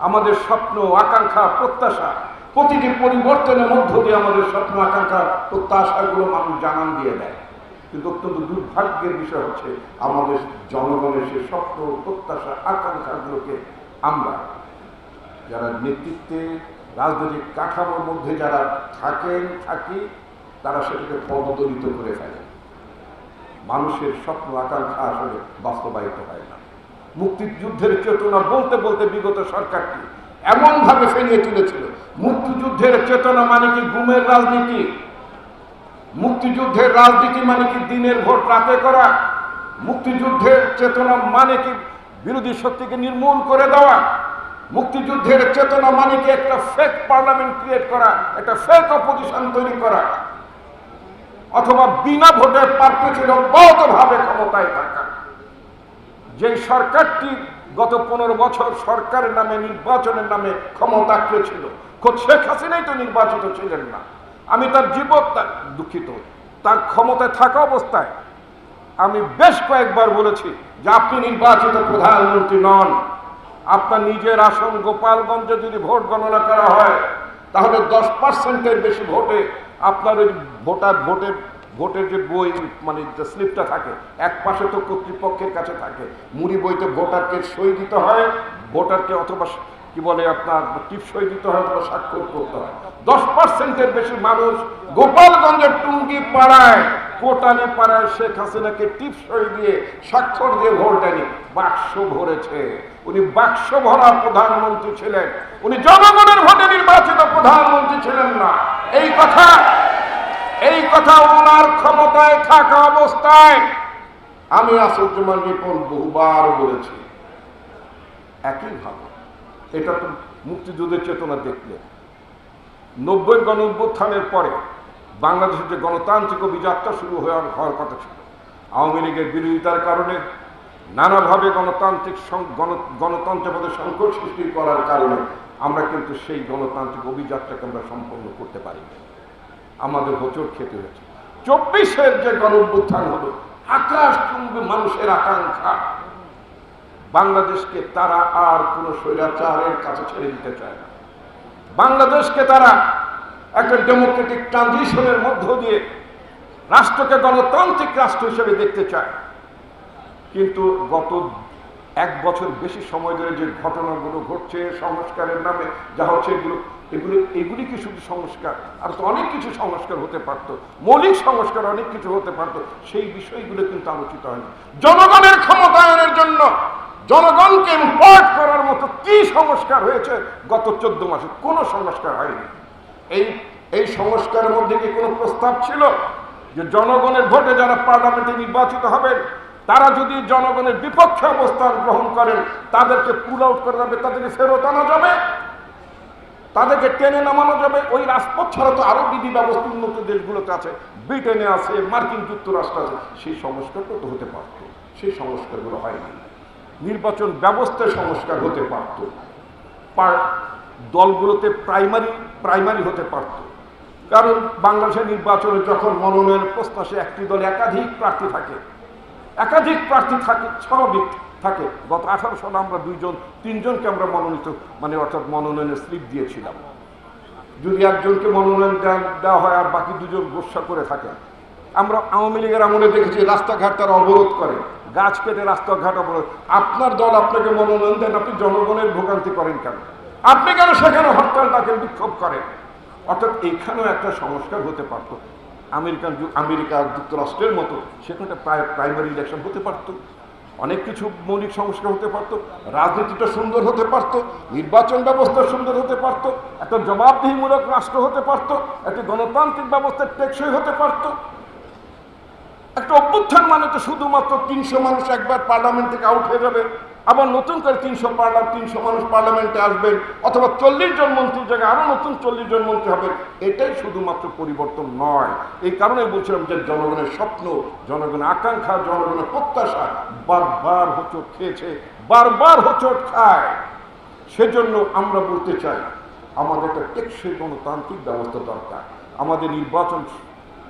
আমাদের স্বপ্ন আকাঙ্ক্ষা প্রত্যাশা, প্রতিটি পরিবর্তনের মধ্য দিয়ে আমাদের স্বপ্ন আকাঙ্ক্ষা প্রত্যাশাগুলো মানুষ জানান দিয়ে দেয়। কিন্তু অত্যন্ত দুর্ভাগ্যের বিষয় হচ্ছে আমাদের জনগণের সে স্বপ্ন প্রত্যাশা আকাঙ্ক্ষাগুলোকে আমরা যারা নেতৃত্বে রাজনৈতিক কাঠামোর মধ্যে যারা থাকি তারা সেটাকে পদদলিত করে ফেলে। মানুষের স্বপ্ন আকাঙ্ক্ষা আসলে বাস্তবায়িত হয় না। মুক্তিযুদ্ধের চেতনা বলতে বলতে বিগত সরকারটি এমন ভাবে ফেলিয়ে তুলেছিল। মুক্তিযুদ্ধের চেতনা মানে কি গুমের রাজনীতি? মুক্তিযুদ্ধের রাজনীতি মানে কি দিনের ভোট রাতে করা? মুক্তিযুদ্ধের চেতনা মানে কি বিরোধী শক্তিকে নির্মূল করে দেওয়া? মুক্তিযুদ্ধের চেতনা মানে কি একটা ফেক পার্লামেন্ট ক্রিয়েট করা, একটা ফেক অপোজিশন তৈরি করা, অথবা বিনা ভোটে পারপেচুয়ালি অব্যাহতভাবে ক্ষমতায় থাকা? যে সরকারটি গত 15 বছর সরকারের নামে নির্বাচনের নামে ক্ষমতা ছিল, খোদ শেখ হাসিনাই তো নির্বাচিত ছিলেন না। আমি তার দুঃখিত, তার ক্ষমতায় থাকা অবস্থায় আমি বেশ কয়েকবার বলেছি যে আপনি নির্বাচিত প্রধানমন্ত্রী নন। আপনার নিজের আসন গোপালগঞ্জে যদি ভোট গণনা করা হয় তাহলে 10%-এর বেশি ভোটে আপনার ওই ভোটের যে বই মানে যে স্লিপটা থাকে এক পাশে তো কর্তৃপক্ষের কাছে থাকে, মুড়ি বইতে ভোটারকে সই দিতে হয়, ভোটারকে অথবা কি বলে আপনার টিপ সই দিতে হয় অথবা স্বাক্ষর করতে হয়। 10%-এর বেশি মানুষ গোপালগঞ্জের টুঙ্গি পাড়ায় কোটালি পাড়ায় শেখ হাসিনাকে টিপ সই দিয়ে স্বাক্ষর দিয়ে ভোট দেয়নি, বাক্স ভরেছে। উনি বাক্স ভরা প্রধানমন্ত্রী ছিলেন, উনি জনগণের ভোটে নির্বাচিত প্রধানমন্ত্রী ছিলেন না। এই কথা ওনার ক্ষমতায় থাকা অবস্থায় আমি আসাদুজ্জামান রিপন বহুবার বলেছি। একইভাবে এটা তো মুক্তিযুদ্ধের চেতনা দেখলে 90 গণ অভ্যুত্থানের পরে বাংলাদেশের যে গণতান্ত্রিক অভিযাত্রা শুরু হওয়ার কথা ছিল, আওয়ামী লীগের বিরোধিতার কারণে নানাভাবে গণতন্ত্রের মধ্যে সংকট সৃষ্টি করার কারণে আমরা কিন্তু সেই গণতান্ত্রিক অভিযাত্রাকে আমরা সম্পন্ন করতে পারিনি। আমাদের হোঁচট খেতে হয়েছে। 24-এর যে গণ অভ্যুত্থান হলো, আকাশচুম্বী মানুষের আকাঙ্ক্ষা, বাংলাদেশকে তারা আর কোনো স্বৈরাচারের কাছে ছেড়ে দিতে চায় না। বাংলাদেশকে তারা একটা ডেমোক্রেটিক ট্রানজিশনের মধ্য দিয়ে রাষ্ট্রকে গণতান্ত্রিক রাষ্ট্র হিসেবে দেখতে চায়। কিন্তু গত 1 বছর বেশি সময় ধরে যে ঘটনাগুলো ঘটছে সংস্কারের নামে যা হচ্ছে, এগুলি কি শুধু সংস্কার? আর তো অনেক কিছু সংস্কার হতে পারতো, মৌলিক সংস্কার অনেক কিছু হতে পারতো, সেই বিষয়গুলো কিন্তু আলোচিত হয়নি। জনগণের ক্ষমতায়নের জন্য জনগণকে ইম্পোর্ট করার মতো কি সংস্কার হয়েছে গত 14 মাসে? কোনো সংস্কার হয়নি। এই সংস্কারের মধ্যে কি কোনো প্রস্তাব ছিল যে জনগণের ভোটে যারা পার্লামেন্টে নির্বাচিত হবেন তারা যদি জনগণের বিপক্ষে অবস্থান গ্রহণ করেন তাদেরকে পুল আউট করা যাবে, তাদেরকে ফেরত আনা যাবে, তাদেরকে টেনে নামানো যাবে? ওই রাজপথ ছাড়া তো আরো বিধি ব্যবস্থা উন্নত দেশগুলোতে আছে, ব্রিটেনে আছে, মার্কিন যুক্তরাষ্ট্র আছে। সেই সংস্কারটা তো হতে পারত, সেই সংস্কারগুলো হয়নি। নির্বাচন ব্যবস্থায় সংস্কার হতে পারত, দলগুলোতে প্রাইমারি হতে পারত। কারণ বাংলাদেশের নির্বাচনে যখন মনোনয়ন প্রশ্ন আসে একটি দলে একাধিক প্রার্থী থাকে, স্বাভাবিক থাকে। গত 18 সালে আমরা 3জনকে আমরা অর্থাৎ মনোনয়নের স্লিপ দিয়েছিলাম। যদি একজনকে মনোনয়ন দেওয়া হয় আর বাকি 2জন গোসা করে থাকে। আমরা আওয়ামী লীগের আমলে দেখেছি রাস্তাঘাট তারা অবরোধ করে, গাছ কেটে রাস্তাঘাট অবরোধ। আপনার দল আপনাকে মনোনয়ন দেন, আপনি জনগণের ভোগান্তি করেন কেন? আপনি কেন সেখানে হরতাল ডাকেন, বিক্ষোভ করেন? অর্থাৎ এখানেও একটা সংস্কার হতে পারত। আমেরিকা যুক্তরাষ্ট্রের মতো সেখানে প্রাইমারি ইলেকশন হতে পারত, অনেক কিছু মৌলিক সংস্কার হতে পারত, রাজনীতিটা সুন্দর হতে পারত, নির্বাচন ব্যবস্থা সুন্দর হতে পারত, একটা জবাবদিহিমূলক রাষ্ট্র হতে পারত, একটা গণতান্ত্রিক ব্যবস্থা টেকসই হতে পারত। একটা অভ্যুত্থান মানে তো শুধুমাত্র 300 মানুষ একবার পার্লামেন্ট থেকে আউট হয়ে যাবে, আবার নতুন করে 300 মানুষ পার্লামেন্টে আসবেন, অথবা 40 জন মন্ত্রীর জায়গায় আরো নতুন 40 জন মন্ত্রী হবেন। এটাই শুধুমাত্র পরিবর্তন নয়। এই কারণে বলছিলাম যে জনগণের স্বপ্ন, জনগণের আকাঙ্ক্ষা, জনগণের প্রত্যাশা বারবার হোঁচট খেয়েছে, বারবার হোঁচট খায়। সেজন্য আমরা বলতে চাই আমাদের একটা টেকসই গণতান্ত্রিক ব্যবস্থা দরকার। আমাদের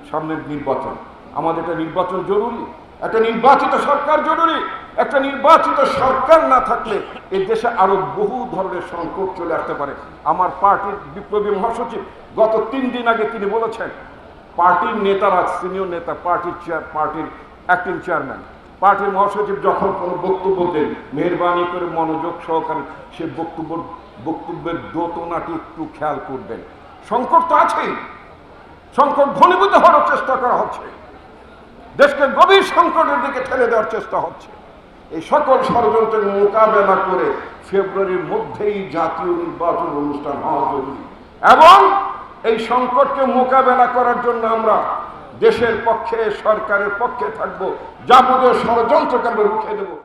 সামনের নির্বাচন, আমাদের একটা নির্বাচন জরুরি, একটা নির্বাচিত সরকার জরুরি, একটা নির্বাচিত সরকার না থাকলে এই দেশে আরো বহু ধরনের সংকট চলে আসতে পারে। আমার পার্টির বিপ্লবী মহাসচিব গত 3 দিন আগে তিনি বলেছেন, পার্টির নেতারা, সিনিয়র নেতা, পার্টির অ্যাক্টিং চেয়ারম্যান, পার্টির মহাসচিব যখন কোনো বক্তব্য দেন, মেহরবানি করে মনোযোগ সহকারে সে বক্তব্যের দোতনাটি একটু খেয়াল করবেন। সংকট তো আছেই, সংকট ঘনীভূত হওয়ার চেষ্টা করা হচ্ছে, দেশকে গভীর সংকটের দিকে ঠেলে দেওয়ার চেষ্টা হচ্ছে। এই সকল ষড়যন্ত্রের মোকাবেলা করে ফেব্রুয়ারির মধ্যেই জাতীয় নির্বাচন অনুষ্ঠান হওয়া জরুরি এবং এই সংকটকে মোকাবেলা করার জন্য আমরা দেশের পক্ষে, সরকারের পক্ষে থাকবো, যাবতীয় ষড়যন্ত্রকে আমরা রুখে দেবো।